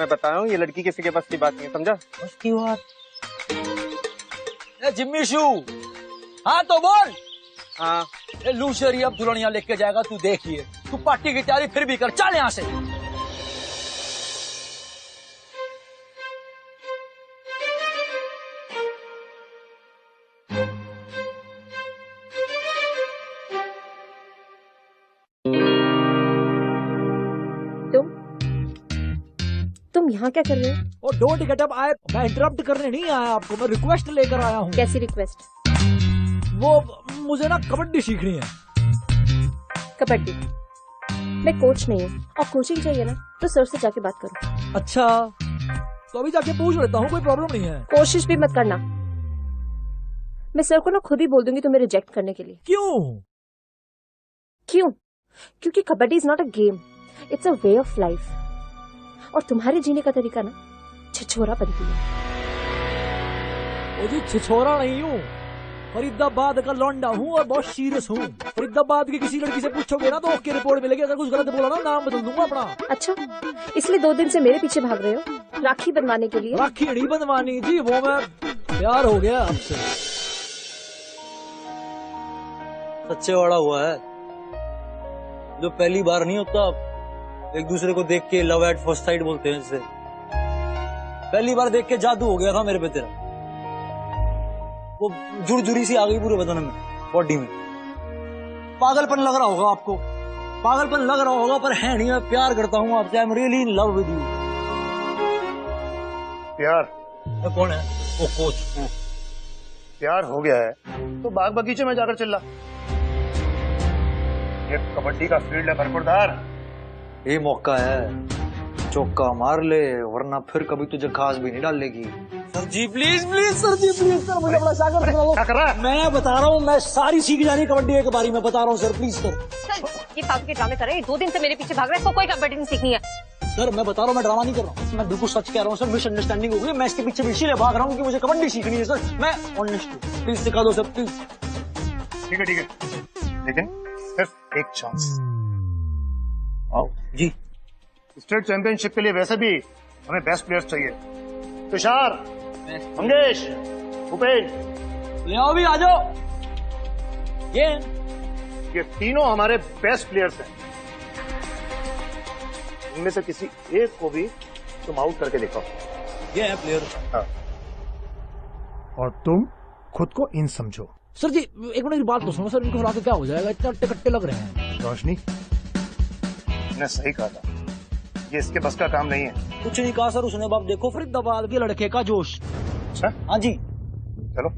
मैं बता रहा हूँ ये लड़की किसी के पास की बात नहीं है, समझा? उसकी बात। ए जिम्मी शू, हाँ तो बोल। हाँ ए लूशरी अब दुल्हनिया लेके जाएगा, तू देखिए। तू पार्टी की तैयारी फिर भी कर, चल यहाँ से। तुम यहाँ क्या कर रहे हो? और डोंट गेट अप, मैं इंटरप्ट करने नहीं आया आपको, मैं रिक्वेस्ट लेकर आया हूँ। कैसी रिक्वेस्ट? वो मुझे ना कबड्डी सीखनी है। कबड्डी? मैं कोच नहीं हूँ, और कोचिंग चाहिए ना तो सर से जाके बात करो। अच्छा तो अभी जाके पूछ लेता हूँ, कोई प्रॉब्लम नहीं है। कोशिश भी मत करना, मैं सर को ना खुद ही बोल दूंगी तुम्हें रिजेक्ट करने के लिए। क्यों? क्योंकि kabaddi is not a game, it's a way of life. और तुम्हारे जीने का तरीका ना छिछोरा बनती है। ओ जी छिछोरा नहीं हूँ, फरीदाबाद का लौंडा हूँ और बहुत सीरियस हूँ। फरीदाबाद की किसी लड़की से पूछोगे ना तो ओके रिपोर्ट मिलेगी, अगर कुछ गलत बोला ना नाम बदल दूंगा अपना। अच्छा, इसलिए 2 दिन से मेरे पीछे भाग रहे हो राखी बनवाने के लिए? राखी नहीं बनवानी जी, वो मैं प्यार हो गया आपसे। सच्चे वाला हुआ है, जो पहली बार नहीं होता, एक दूसरे को देख के लव एट फर्स्ट साइट बोलते हैं इसे। पहली बार देख के जादू हो गया था मेरे पे तेरा, वो जुड़जुड़ी सी आ गई पूरे बदन में, बॉडी में। पागलपन लग रहा होगा आपको, पागलपन लग रहा होगा, पर है नहीं। मैं प्यार करता हूँ आपसे, I am really in love with you. प्यार? कौन है वो? कोच। प्यार हो गया है तो बाग बगीचे में जाकर चिल्ला। ये कबड्डी का फील्ड है भरपूरदार, ये मौका है, चौका मार ले, वरना फिर कभी तुझे घास भी नहीं डालेगी। Sir ji please please, sir ji please, sir मुझे बड़ा सागर क्या कर रहा है? मैं बता रहा हूँ, मैं सारी सीख जानी कबड्डी एक बारी में, बता रहा हूँ सर, प्लीज सर। सर ये फालतू के ड्रामे कर रहे हैं, 2 दिन से मेरे पीछे भाग रहे हैं, इसको कोई कबड्डी नहीं सीखनी है। सर मैं बता रहा हूँ, मैं ड्रामा नहीं कर रहा हूँ, मैं बिल्कुल सच कह रहा हूँ सर। मिसअंडरस्टैंडिंग हो गई, मैं इसके पीछे इसीलिए भाग रहा हूँ कि मुझे कबड्डी सीखनी है सर। मैं ऑनेस्ट हूँ, प्लीज सिखा दो सर प्लीज। ठीक है लेकिन सिर्फ एक चांस। आओ जी। स्टेट चैंपियनशिप के लिए वैसे भी हमें बेस्ट प्लेयर्स चाहिए। तुषार, मंगेश, भूपेन, ले आओ भी, आ जाओ। ये तीनों हमारे बेस्ट प्लेयर्स हैं। इनमें से किसी एक को भी तुम आउट करके दिखाओ। ये है प्लेयर। हाँ। और तुम खुद को इन समझो। सर जी एक मिनट की बात तो सुनो सर, इनको हरा के क्या हो जाएगा, इतना अट्टे लग रहे हैं। रोशनी ने सही कहा था, ये इसके बस का काम नहीं है। कुछ नहीं कहा सर उसने, बाप देखो फरीदाबाद के लड़के का जोश। अच्छा हाँ जी। चलो।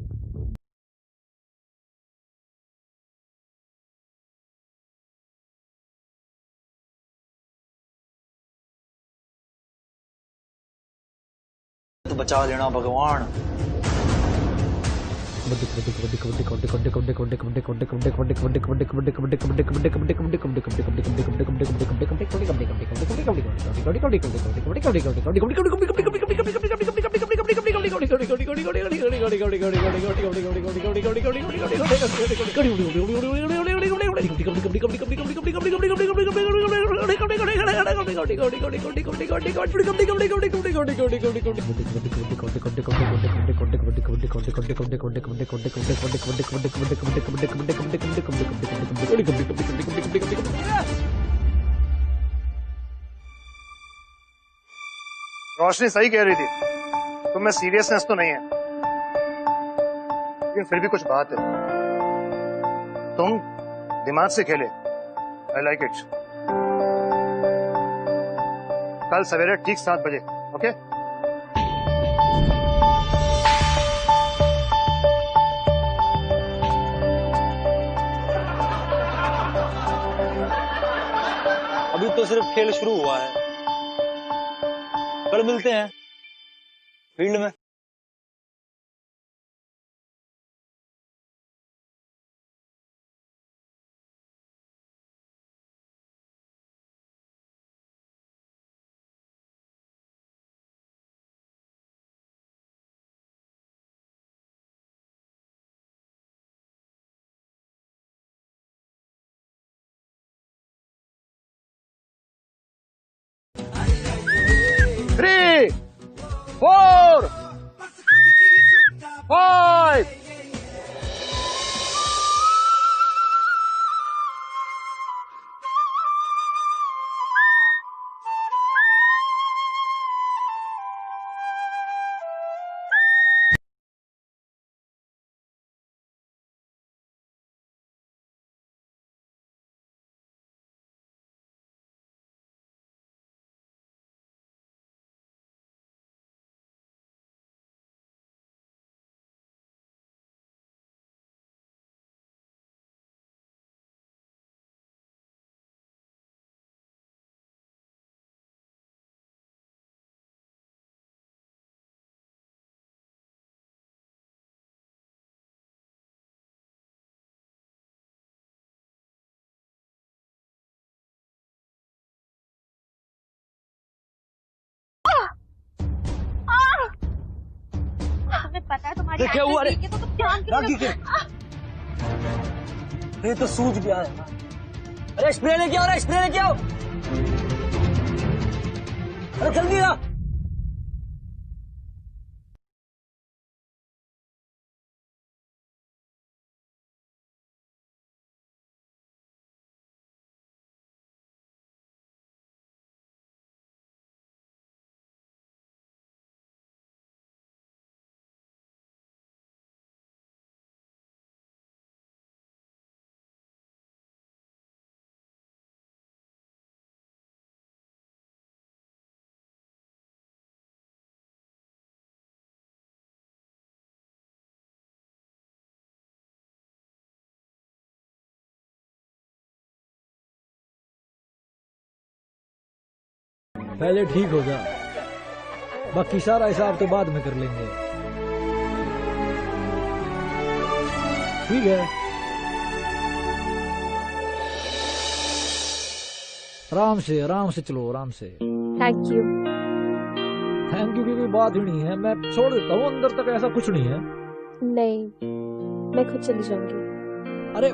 तो बचा लेना भगवान। रोशनी सही कह रही थी, तुम में सीरियसनेस तो नहीं है, लेकिन फिर भी कुछ बात है। तुम दिमाग से खेले, आई लाइक इट। कल सवेरे ठीक 7 बजे, ओके? अभी तो सिर्फ खेल शुरू हुआ है, कल मिलते हैं फील्ड में। थ्री पता है तुम्हारी क्या हुआ? आंखें देख के तो तुम ध्यान क्यों राखी नहीं के ये तो सूझ गया है। अरे स्प्रे लेके आओ, स्प्रे लेके आओ। अरे जल्दी आ। पहले ठीक हो जा, बाकी सारा हिसाब तो बाद में कर लेंगे। ठीक है, आराम से चलो, आराम से। Thank you. थैंक यू की कोई बात ही नहीं है, मैं छोड़ देता हूँ, अंदर तक ऐसा कुछ नहीं है। नहीं, मैं खुद चली जाऊंगी। अरे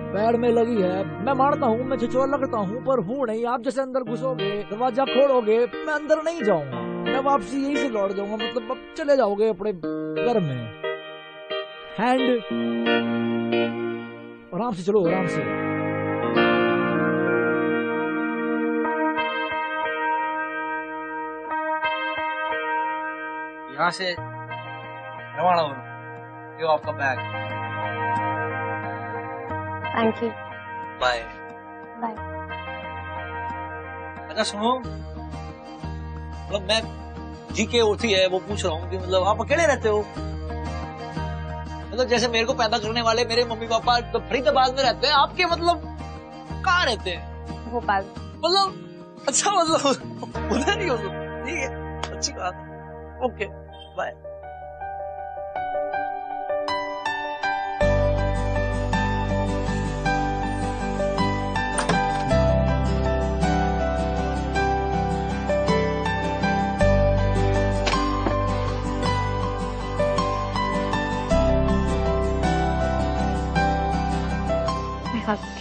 पैर में लगी है, मैं मानता हूँ, मैं छिछोर लगता हूँ, पर हूँ नहीं। आप जैसे अंदर घुसोगे, दरवाजा खोलोगे, मैं अंदर नहीं जाऊंगा, मैं वापसी यहीं से लौट जाऊंगा। मतलब अब चले जाओगे अपने घर में। हैंड, आराम से चलो, आराम से। यहाँ से रवाना हो, ये आपका bag. Thank you. Bye bye. अच्छा सुनो, मतलब मैं जी के उठी है वो पूछ रहा हूँ कि मतलब आप अकेले रहते हो? मतलब जैसे मेरे को पैदा करने वाले मेरे मम्मी पापा तो फरीदाबाद में रहते हैं, आपके मतलब कहाँ रहते हैं? भोपाल। मतलब अच्छा, मतलब उधर ही हो तुम? ठीक है, अच्छी बात है। Okay bye.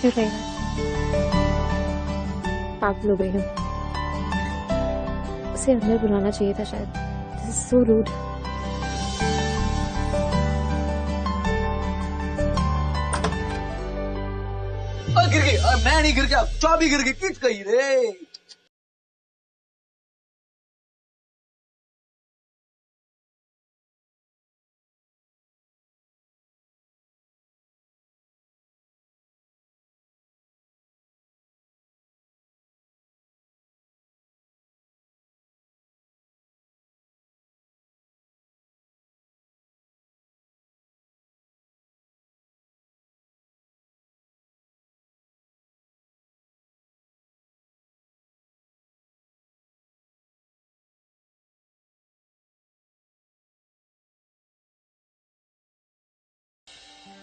क्यों रहेगा? पागल हो गई हूँ। उसे अंदर बुलाना चाहिए था शायद। This is so rude. गिर गई। मैं नहीं गिर गया, चाबी गिर गई, किट गई रे।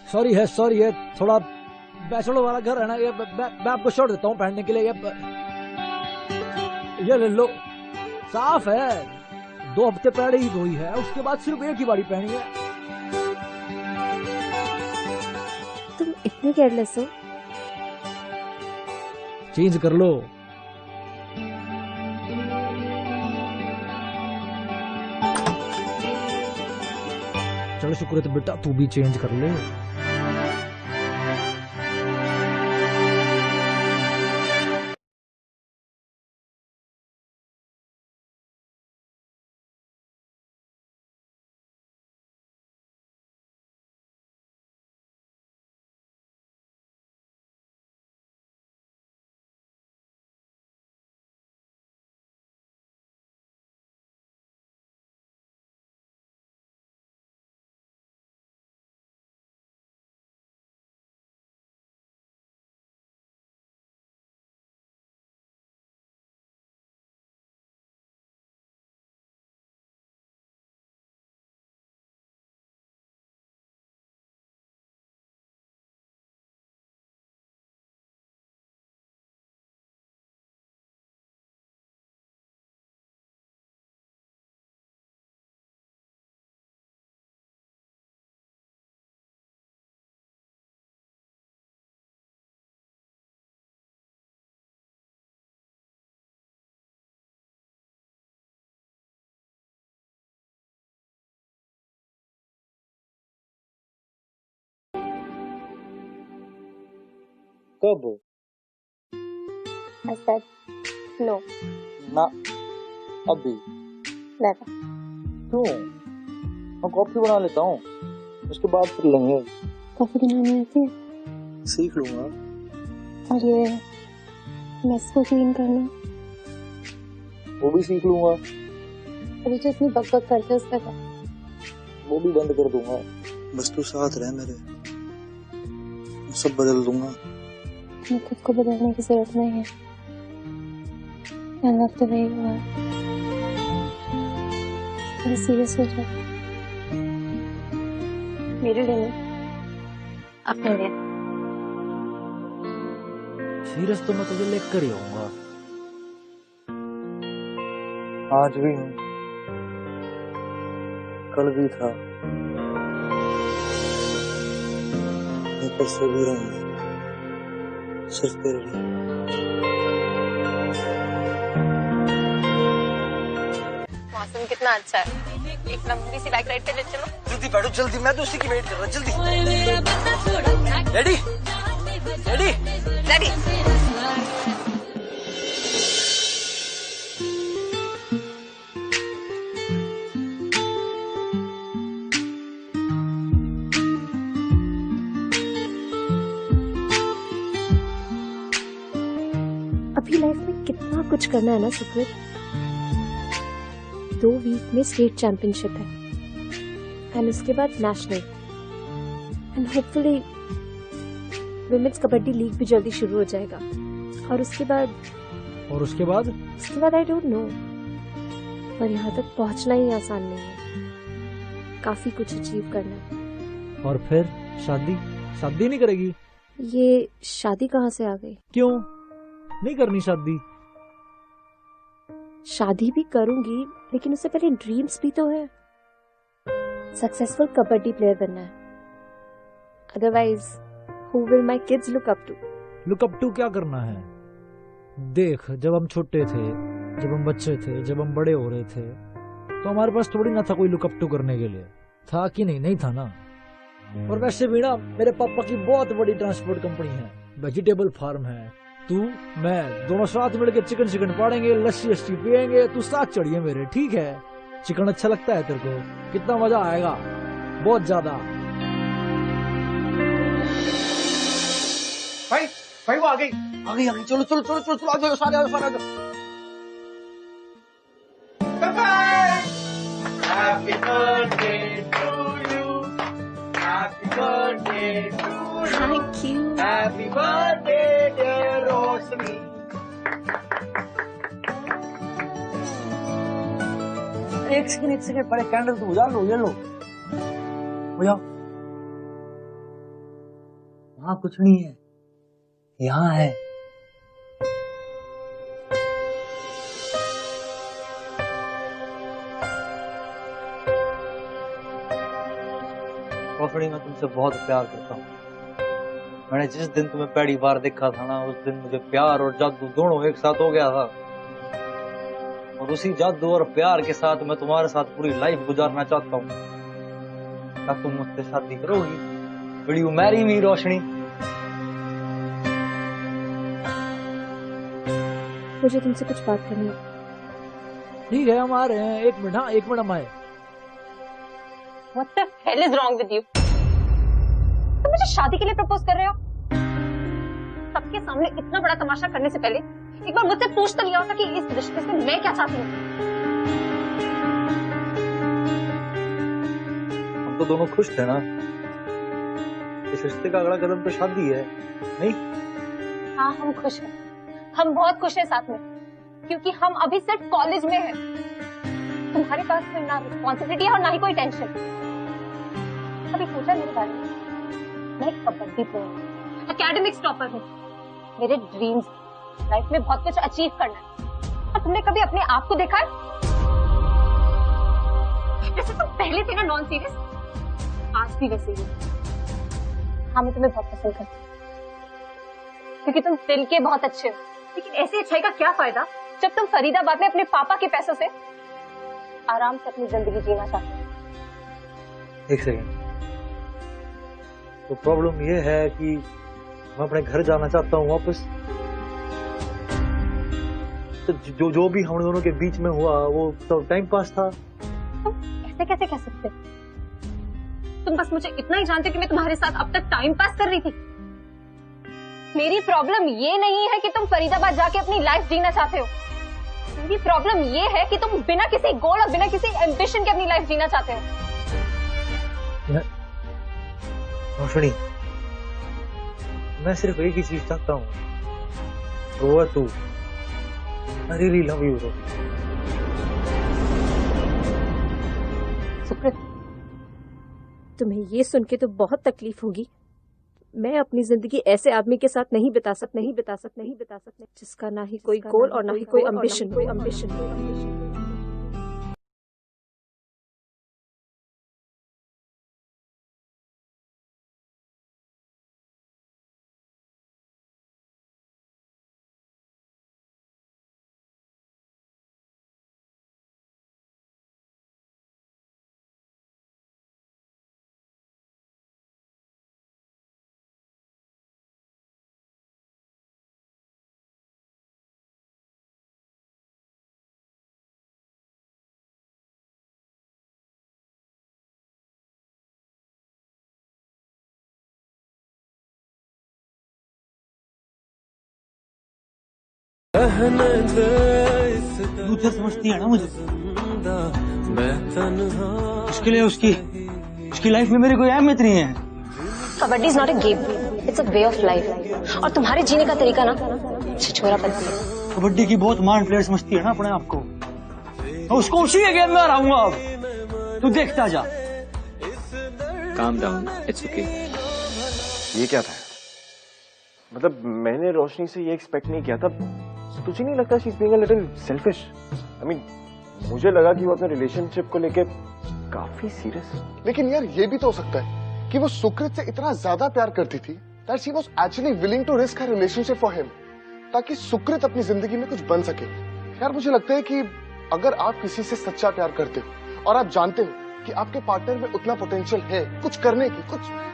सॉरी है, थोड़ा बैचलर वाला घर है ना, ये मैं आपको छोड़ देता हूँ पहनने के लिए। ये ले लो, साफ है, 2 हफ्ते पहले ही धोई है, उसके बाद सिर्फ एक ही बारी पहनी है। तुम इतने केयरलेस हो। चेंज कर लो। चलो शुक्र है, तो बेटा तू भी चेंज कर ले। कब? I said no. ना अभी। Never. क्यों? मैं कॉफी बना लेता हूँ, उसके बाद फिर लेंगे। कॉफी बनानी आती है? सीख लूंगा। और ये मेस को क्लीन करना? वो भी सीख लूंगा। अभी जो इतनी बकबक करते उसका क्या? वो भी बंद कर दूंगा। बस तू साथ रह मेरे, मैं सब बदल दूंगा। मैं खुद को बदलने की जरूरत नहीं है। I love the way you are. थोड़ी सीरियस हो जाओ। मेरे लिए नहीं, अपने लिए। सीरियस तो मैं तुझे लेकर ही आऊंगा। आज भी हूँ, कल भी था, मैं परसों भी रहूंगा, सिर्फ तेरे लिए। मौसम कितना अच्छा है, एक लंबी सी बाइक राइड पे ले चलो। जल्दी बैठो जल्दी, मैं तो उसी की वेट कर रहा हूँ। जल्दी। Ready ready ready. अभी लाइफ में कितना कुछ करना है ना सुकृत। 2 वीक में स्टेट चैंपियनशिप है एंड उसके बाद national and hopefully women's kabaddi league भी जल्दी शुरू हो जाएगा। और उसके बाद आई डोंट नो, पर यहाँ तक पहुँचना ही आसान नहीं है, काफी कुछ अचीव करना है। और फिर शादी नहीं करेगी? ये शादी कहाँ से आ गई? क्यों नहीं करनी शादी? शादी भी करूंगी, लेकिन उससे पहले ड्रीम्स भी तो है। सक्सेसफुल कबड्डी प्लेयर बनना है, otherwise who will my kids look up to? Look up to क्या करना है? देख, जब हम छोटे थे, जब हम बच्चे थे, जब हम बड़े हो रहे थे, तो हमारे पास थोड़ी ना था कोई लुक अप टू करने के लिए। था कि नहीं था ना। और वैसे भी ना, मेरे पापा की बहुत बड़ी ट्रांसपोर्ट कंपनी है, वेजिटेबल फार्म है। तू मैं दोनों साथ मिलकर चिकन पाड़ेंगे, लस्सी पियेंगे, तू साथ चढ़िए मेरे, ठीक है? चिकन अच्छा लगता है तेरे को? कितना मजा आएगा, बहुत ज्यादा। भाई वो आ गई। चलो आ जाओ सारे आ जाओ। Happy birthday to you. Happy birthday to you. Thank you. Happy birthday dear Roshni. एक सेकंड पहले कैंडल तो बुझा लो, ये लो बुझाओ। वहाँ कुछ नहीं है, यहाँ है। रोशनी, मैं तुमसे बहुत प्यार करता हूँ। मैंने जिस दिन तुम्हें पहली बार देखा था ना, उस दिन मुझे प्यार और जादू दोनों एक साथ हो गया था। और उसी जादू और प्यार के साथ मैं तुम्हारे साथ पूरी लाइफ गुजारना चाहता हूँ। क्या तुम मुझसे शादी करोगी? Will you marry me, रोशनी? मुझे तुमसे कुछ बात करनी है। ठीक है, हम आ रहे हैं। 1 मिनट, हाँ 1 मिनट हम आए। What the hell is wrong with you? तुम मुझे शादी के लिए प्रपोज कर रहे हो? सबके सामने इतना बड़ा तमाशा करने से पहले एक बार मुझसे पूछ तो लिया होता कि इस रिश्ते से मैं क्या चाहती हूँ। हम तो दोनों खुश थे ना। इस रिश्ते का अगला कदम तो शादी है, नहीं? हाँ, हम खुश हैं, हम बहुत खुश हैं साथ में, क्योंकि हम अभी सिर्फ कॉलेज में हैं। तुम्हारे पास कोई ना रिस्पॉन्सिबिलिटी है और ना ही कोई टेंशन। कभी सोचा मेरे बारे में? मैं एक कबड्डी प्लेयर, एकेडमिक्स टॉपर हूँ। मेरे ड्रीम्स लाइफ में बहुत कुछ अचीव करना है। और तुमने कभी अपने आप को देखा है? जैसे तुम पहले थे ना नॉन सीरियस, आज भी वैसे ही। हाँ, मैं तुम्हें बहुत पसंद करती हूँ, क्योंकि तुम दिल के बहुत अच्छे हो। लेकिन ऐसी अच्छाई का क्या फायदा जब तुम फरीदाबाद में अपने पापा के पैसों से आराम से अपनी जिंदगी जीना चाहते हो। एक सेकंड। तो प्रॉब्लम ये है कि मैं अपने घर जाना चाहता हूँ वापस। तो जो भी हम दोनों के बीच में हुआ वो तो टाइम पास था। ऐसे कैसे कह सकते? तुम बस मुझे इतना ही जानते हो कि मैं तुम्हारे साथ अब तक टाइम पास कर रही थी। मेरी प्रॉब्लम ये नहीं है कि तुम फरीदाबाद जाके अपनी लाइफ जीना चाहते हो। मेरी प्रॉब्लम ये है कि तुम बिना किसी गोल और बिना किसी एम्बिशन के अपनी लाइफ जीना चाहते हो। रोशनी, मैं सिर्फ एक ही चीज चाहता हूँ, वो है तू। I really love you, सुकृत, तुम्हें ये सुन के तो बहुत तकलीफ होगी। मैं अपनी जिंदगी ऐसे आदमी के साथ नहीं बिता सकती जिसका ना ही कोई गोल और ना ही कोई अम्बिशन। दूसरा समझती है ना मुझे, उसके लिए उसकी लाइफ में मेरी कोई अहमियत नहीं है। Kabaddi is not a game, it's a way of life. और तुम्हारे जीने का तरीका ना छिछोरापन है। कबड्डी की बहुत महान प्लेयर समझती है ना अपने आप को, तो उसको उसी के गेम में हराऊंगा। अब तू देखता जा। Calm down, it's okay. ये क्या था? मतलब मैंने रोशनी से ये एक्सपेक्ट नहीं किया था। तुझे नहीं लगता she is being a little selfish? I mean, मुझे लगा कि वो अपने रिलेशनशिप को लेके काफी सीरियस है। लेकिन यार ये भी तो हो सकता है कि वो सुकृत से इतना ज्यादा प्यार करती थी that she was actually willing to risk her relationship for him, ताकि सुकृत अपनी जिंदगी में कुछ बन सके। यार मुझे लगता है कि अगर आप किसी से सच्चा प्यार करते हो और आप जानते हो कि आपके पार्टनर में उतना पोटेंशियल है कुछ करने की,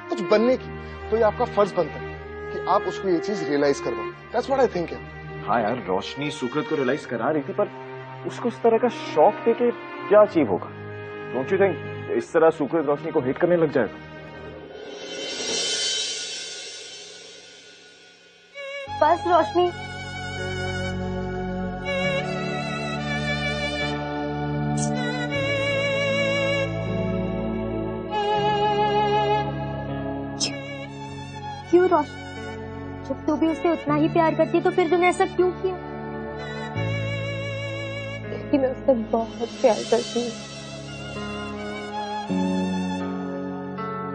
कुछ बनने की, तो ये आपका फर्ज बनता है कि आप उसको ये चीज रियलाइज करवाओ। That's what I think है। हाँ यार, रोशनी सुकृत को रियलाइज करा रही थी, पर उसको इस तरह का शॉक देके क्या अचीव होगा? डोंट यू थिंक इस तरह सुकृत रोशनी को हेट करने लग जाएगा? बस रोशनी, क्यों रोशनी? जब तू भी उससे उतना ही प्यार करती तो फिर तूने ऐसा क्यों किया? क्योंकि मैं उससे बहुत प्यार करती हूँ।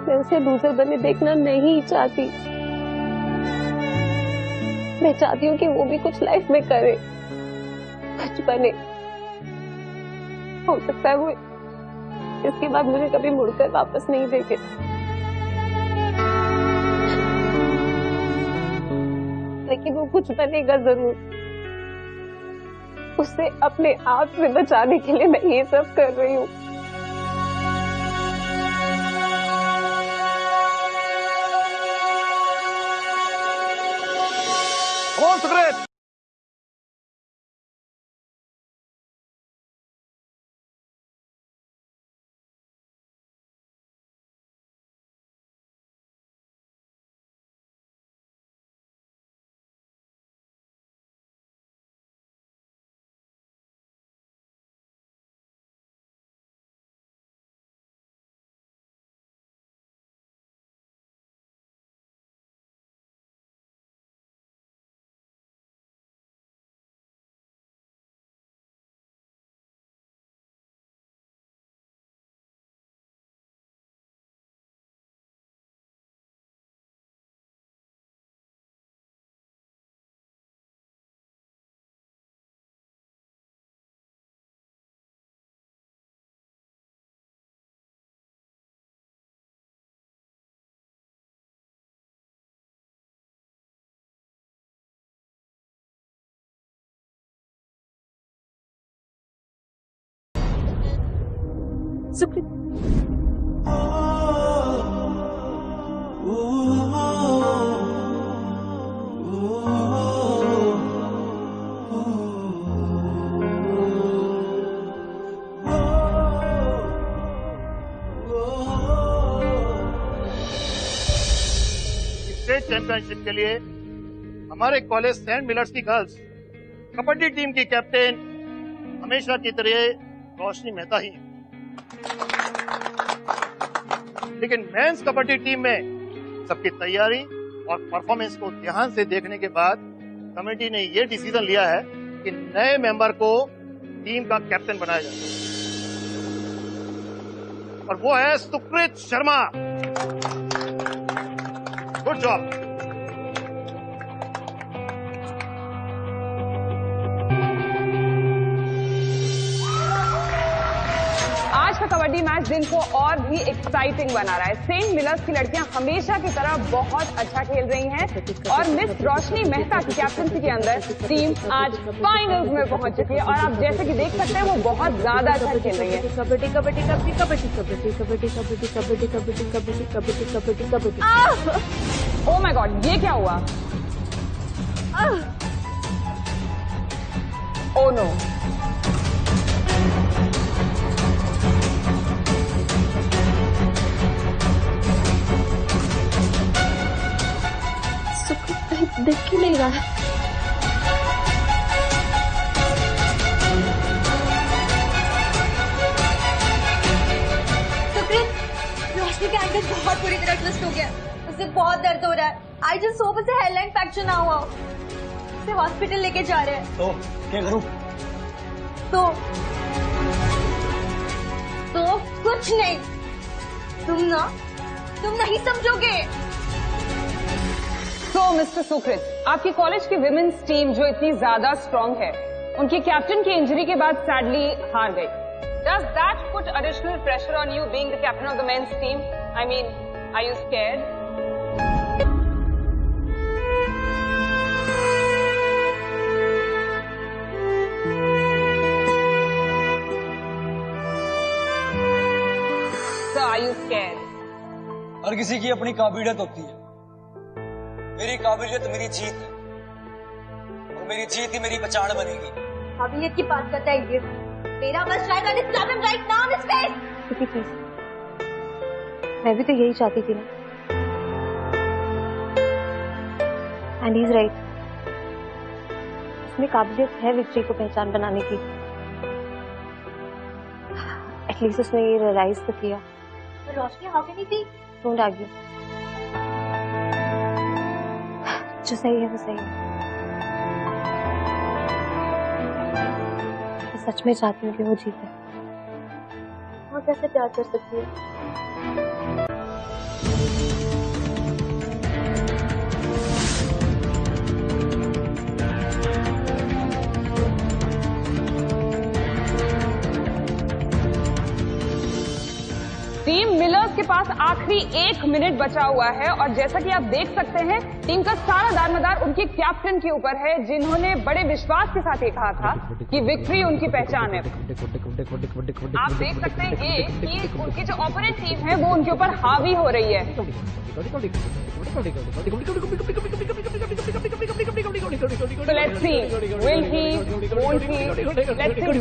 मैं उसे लूजर बने देखना नहीं चाहती। मैं चाहती हूँ कि वो भी कुछ लाइफ में करे, कुछ बने। हो सकता है वो इसके बाद मुझे कभी मुड़कर वापस नहीं देखे, लेकिन वो कुछ बनेगा जरूर। उसे अपने आप से बचाने के लिए मैं ये सब कर रही हूँ। सुकृत, सुकृत, चैंपियनशिप के लिए हमारे कॉलेज सेंट मिलर्स की गर्ल्स कबड्डी टीम की कैप्टन हमेशा की तरह रोशनी मेहता ही है। लेकिन मेंस कबड्डी टीम में सबकी तैयारी और परफॉर्मेंस को ध्यान से देखने के बाद कमेटी ने यह डिसीजन लिया है कि नए मेंबर को टीम का कैप्टन बनाया जाए और वो है सुकृत शर्मा। Good job. आज का कबड्डी मैच दिन को और भी एक्साइटिंग बना रहा है। सेंट मिलर्स की लड़कियां हमेशा की तरह बहुत अच्छा खेल रही हैं और मिस रोशनी मेहता की कैप्टनसी के अंदर टीम आज फाइनल्स में पहुंच चुकी है और आप जैसे कि देख सकते हैं वो बहुत ज्यादा अच्छा खेल रही है। Kabaddi kabaddi kabaddi kabaddi kabaddi kabaddi kabaddi kabaddi kabaddi kabaddi kabaddi kabaddi kabaddi. Oh my God, ये क्या हुआ? ओह नो, देख क्यों नहीं रहा है? सुकृत, रोशनी का एंकल बहुत बुरी तरह ट्विस्ट हो गया। उसे बहुत दर्द हो रहा है। आई जस्ट होप उसे हेडलाइन फ्रैक्चर ना हुआ। उसे हॉस्पिटल लेके जा रहे हैं। तो क्या करूं? तो कुछ नहीं। तुम नहीं समझोगे। तो मिस्टर सुकृत, आपकी कॉलेज की विमेन्स टीम जो इतनी ज्यादा स्ट्रांग है, उनकी कैप्टन की इंजरी के बाद सैडली हार गई। Does that put additional pressure on you being the captain of the men's team? I mean, are you scared? So are you scared? हर किसी की अपनी काबिलियत होती है। मेरी काबिलियत मेरी जीत है और मेरी जीत ही मेरी पहचान बनेगी। काबिलियत की बात करता है ये। मेरा बस ट्राई कर slap him right now in his face. Please, मैं भी तो यही चाहती थी ना। एंड ही इज राइट, इसमें काबिलियत है विक्ट्री को पहचान बनाने की। एटलीस्ट उसने ये रियलाइज तो किया। Roshni how can he be? Don't argue, जो सही है वो सही है। मैं सच में चाहती हूँ कि वो जीते। वो कैसे प्यार कर सकती है? टीम मिलर्स के पास आखिरी 1 मिनट बचा हुआ है और जैसा कि आप देख सकते हैं टीम का सारा दारोमदार उनके कैप्टन के ऊपर है, जिन्होंने बड़े विश्वास के साथ ये कहा था कि विक्ट्री उनकी पहचान है। आप देख सकते हैं ये कि उनकी जो ओपोनेंट टीम है वो उनके ऊपर हावी हो रही है। So let's see, will he, won't he? Let's see.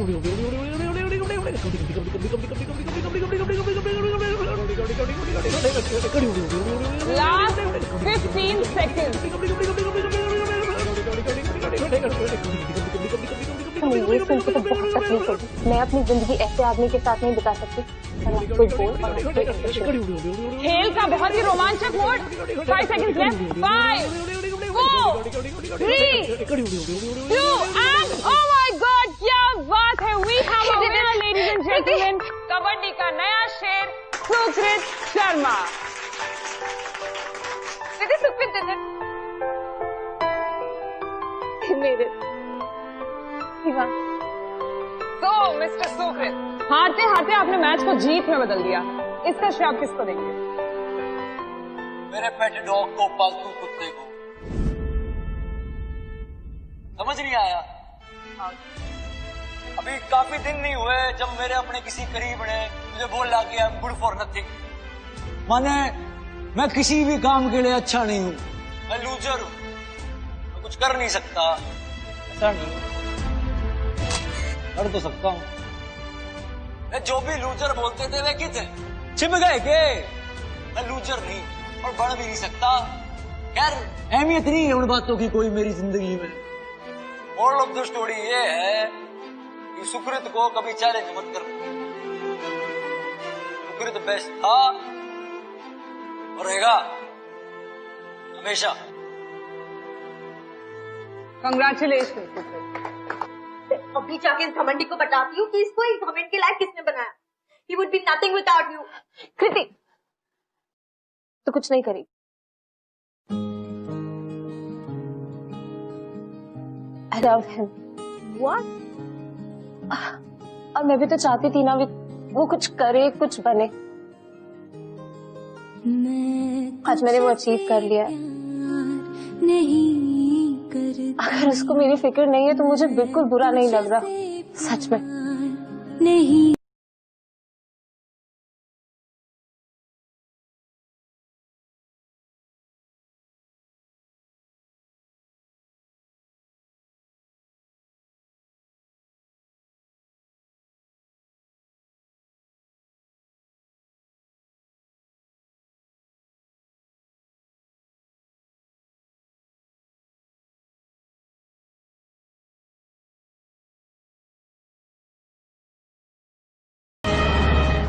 Last 15 seconds. ये सुन के तो बहुत तकलीफ होगी। मैं अपनी जिंदगी ऐसे आदमी के साथ नहीं बिता सकती। खेल का बहुत ही रोमांचक mode. 5 seconds left. 5, 4, 3, 2 and oh my God, क्या बात है! We have a winner, ladies and gentlemen. Kabaddi का नया शेर सुकृत शर्मा। मेरे तो मिस्टर सुकृत, हारते हारते आपने मैच को जीत में बदल दिया। इसका श्रेय आप किसको देंगे? मेरे पेट डॉग को, पालतू कुत्ते को। समझ नहीं आया? अभी काफी दिन नहीं हुए जब मेरे अपने किसी करीब ने मुझे बोला कि I am good for nothing. माने मैं किसी भी काम के लिए अच्छा नहीं हूं, मैं लूजर हूं, मैं कुछ कर नहीं सकता। ऐसा नहीं, कर तो सकता हूं। जो भी लूजर बोलते थे वे किथे छिप गए के? मैं लूजर नहीं और बढ़ भी नहीं सकता। यार अहमियत नहीं है उन बातों की कोई मेरी जिंदगी में। मोरल ऑफ द स्टोरी ये है कि सुकृत को कभी चैलेंज मत कर। सुकृत बेस्ट था और रहेगा हमेशा। कंग्रेचुलेशन। अभी जाके इस घमंडी को बताती हूँ कि इसको इस घमंड के लायक किसने बनाया। He would be nothing without you. कृति तो कुछ नहीं करी। I love him. What? और मैं भी तो चाहती थी ना वो कुछ करे, कुछ बने। आज मैंने वो अचीव कर लिया है। अगर उसको मेरी फिक्र नहीं है तो मुझे बिल्कुल बुरा नहीं लग रहा, सच में नहीं।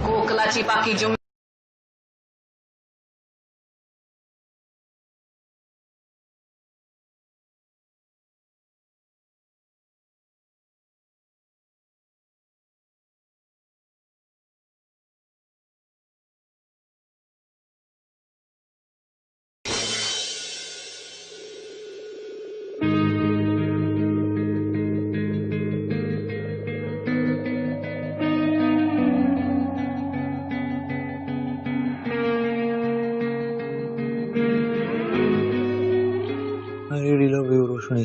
कोकलाची पाकी जो I really love you, Roshni.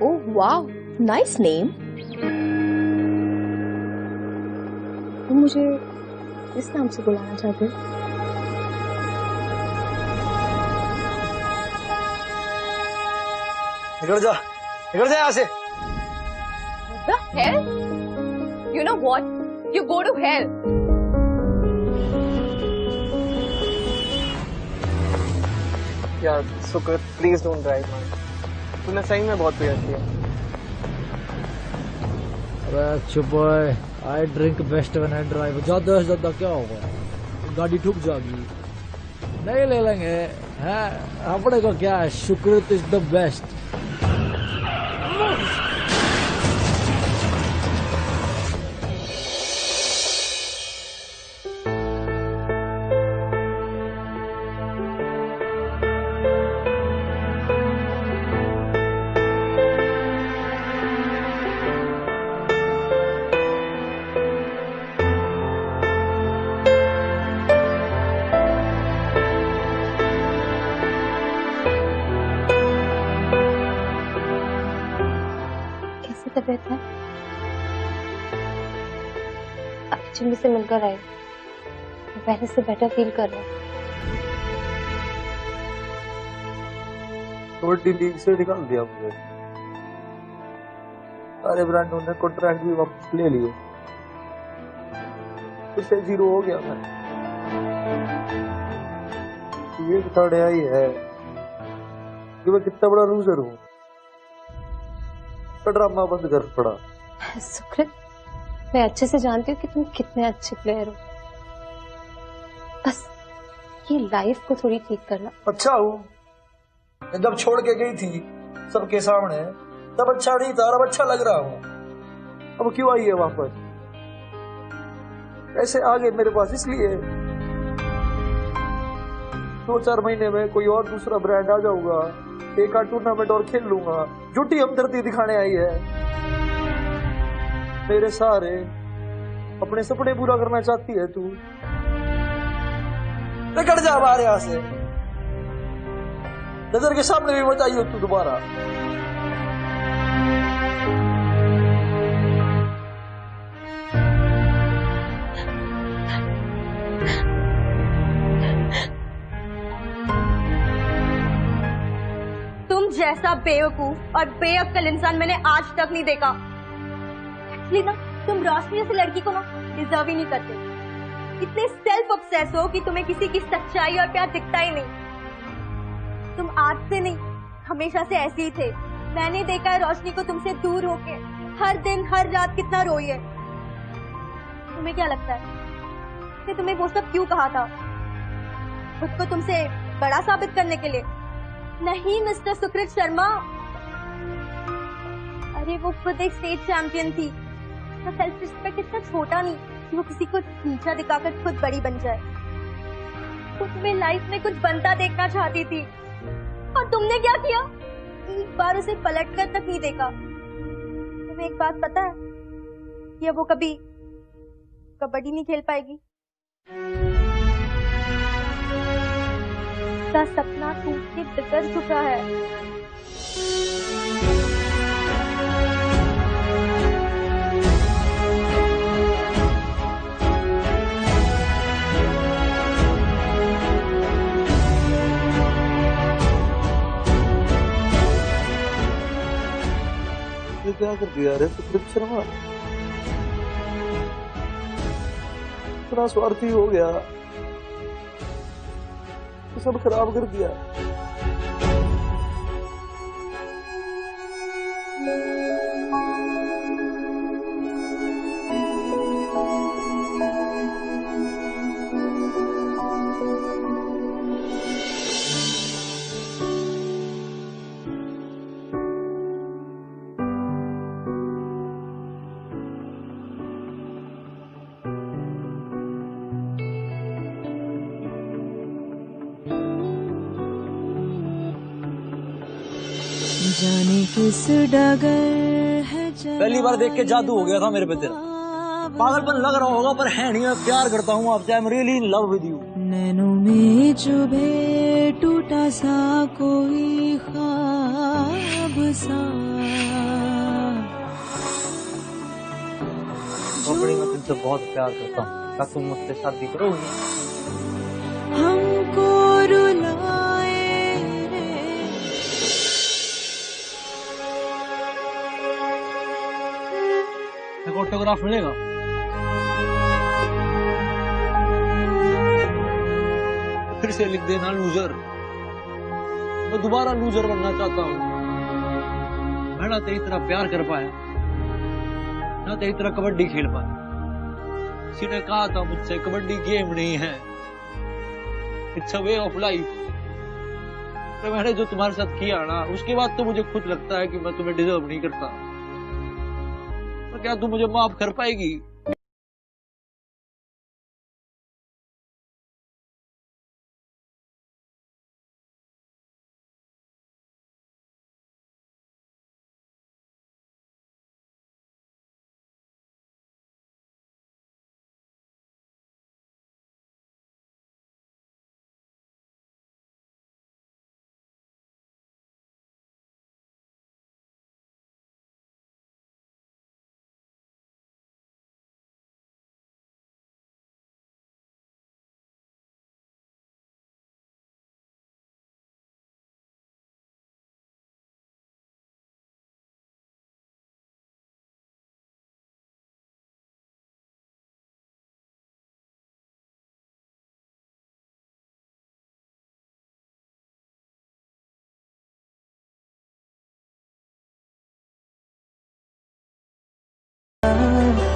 Oh wow, nice name. तुम मुझे इस नाम से बुलाना चाहते हो? निकल जा यहाँ से। The hell? You know what? You go to hell. यार सुकृत प्लीज डोंट ड्राइव मैन, तूने सही में बहुत प्यार किया। अरे चुप है, I drink best when I drive. ज्यादा से ज्यादा क्या होगा, गाड़ी ठुक जाएगी। नहीं ले लेंगे हैं, अपने को क्या है, सुकृत इज द बेस्ट। तबीयत है? अभी चिम्मी से मिलकर आई, पहले से बेटर फील कर रहा हूँ। कबड्डी लीग से निकाल दिया मुझे, सारे ब्रांडों ने कॉन्ट्रैक्ट भी वापस ले लिए, उससे जीरो हो गया मैं। ये थर्ड आई है कि मैं कितना बड़ा लूजर हूँ। ड्रामा बंद कर पड़ा। सुकृत, मैं अच्छे से जानती हूँ कि तुम कितने अच्छे प्लेयर हो, बस ये लाइफ को थोड़ी ठीक करना। अच्छा हूँ, जब छोड़ के गई थी सबके सामने तब अच्छा नहीं था, अब अच्छा लग रहा हूँ। अब क्यों आई है वापस? ऐसे आ गए मेरे पास इसलिए 2-4 महीने में कोई और दूसरा ब्रांड आ जाऊंगा, एक आध टूर्नामेंट और खेल लूंगा। झूठी हमदर्दी दिखाने आई है मेरे सहारे, अपने सपने पूरा करना चाहती है तू। निकल जा बाहर यहाँ से, नजर के सामने भी मत आई हो तू दोबारा। जैसा बेवकूफ और बेअक्ल इंसान मैंने आज तक नहीं देखा। एक्चुअली ना तुम रोशनी जैसी लड़की को ना डिजर्व ही नहीं करते। इतने सेल्फ ऑब्सेस हो कि तुम्हें किसी की सच्चाई और प्यार दिखता ही नहीं। तुम आज से नहीं, हमेशा से ऐसे ही थे। मैंने देखा है रोशनी को तुमसे दूर होके हर दिन हर रात कितना रोई है। तुम्हें क्या लगता है कि तुम्हें वो सब क्यों कहा था? खुद को तुमसे बड़ा साबित करने के लिए? नहीं मिस्टर सुकृत शर्मा, अरे वो खुद एक स्टेट चैंपियन थी। उसका सेल्फ रिस्पेक्ट इतना छोटा नहीं कि वो किसी को नीचा दिखाकर खुद बड़ी बन जाए। वो तुम्हें लाइफ में कुछ बनता देखना चाहती थी और तुमने क्या किया? एक बार उसे पलट कर तक नहीं देखा। तुम्हें एक बात पता है कि अब वो कभी कबड्डी नहीं खेल पाएगी। उसका सपना टूट के बिखर चुका है। ये क्या कर दिया रे सुकृत शर्मा? इतना स्वार्थी हो गया, तो सब खराब कर दिया। जाने किस डगर है। पहली बार देख के जादू हो गया था मेरे पे तेरा। पागलपन लग रहा होगा पर है नहीं, मैं प्यार करता हूँ आपसे। I am really in love with you. नैनों में चुभे टूटा सा कोई ख्वाब सा। मैं तुमसे बहुत प्यार करता हूँ, क्या तुम मुझसे शादी करोगी? हमको रुलाए ऑटोग्राफ मिलेगा? फिर से लिख देना लूजर। मैं दोबारा लूजर बनना चाहता हूँ। मैं ना तेरी तरह प्यार कर पाया, ना तेरी तरह कबड्डी खेल पाया। किसी ने कहा था मुझसे कबड्डी गेम नहीं है, it's a way of life. तो मैंने जो तुम्हारे साथ किया ना, उसके बाद तो मुझे खुद लगता है कि मैं तुम्हें डिजर्व नहीं करता। क्या तू मुझे माफ कर पाएगी?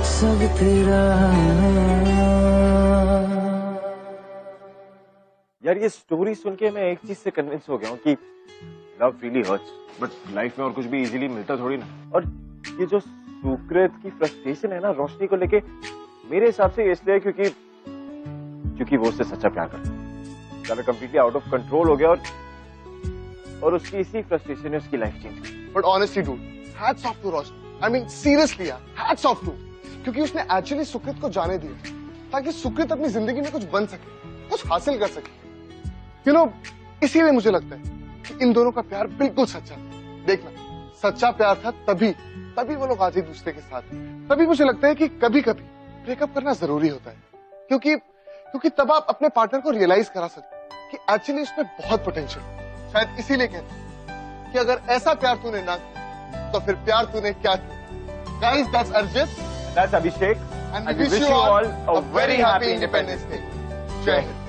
सब तेरा। यार ये स्टोरी सुन के मैं एक चीज से कन्विंस हो गया हूँ कि love really hurts, but life में और कुछ भी इजीली मिलता थोड़ी ना। और ये जो सुकृत की फ्रस्ट्रेशन है ना रोशनी को लेके, मेरे हिसाब से इसलिए क्योंकि वो उससे सच्चा प्यार करता है। कंप्लीटली आउट ऑफ कंट्रोल हो गया और उसकी इसी फ्रस्ट्रेशन ने उसकी लाइफ चेंज की। But honestly dude, hats off to Roshni. I mean seriously यार, हैट्स ऑफ टू। क्योंकि उसने एक्चुअली सुकृत को जाने दिया ताकि सुकृत अपनी जिंदगी में कुछ बन सके, कुछ हासिल कर सके। यू नो, इसीलिए मुझे लगता है कि इन दोनों का प्यार बिल्कुल सच्चा था। देखना, सच्चा प्यार था तभी वो लोग आज एक दूसरे के साथ। तभी मुझे लगता है कि कभी कभी ब्रेकअप करना जरूरी होता है, क्योंकि तब आप अपने पार्टनर को रियलाइज करा सकते कि एक्चुअली उसमें बहुत पोटेंशियल है। शायद इसीलिए कहते हैं कि अगर ऐसा प्यार तूने ना किया तो फिर प्यार तूने क्या किया। गाइस, दैट्स अर्जित That's Abhishek. And we wish you all a very happy Independence Day. Jai Hind.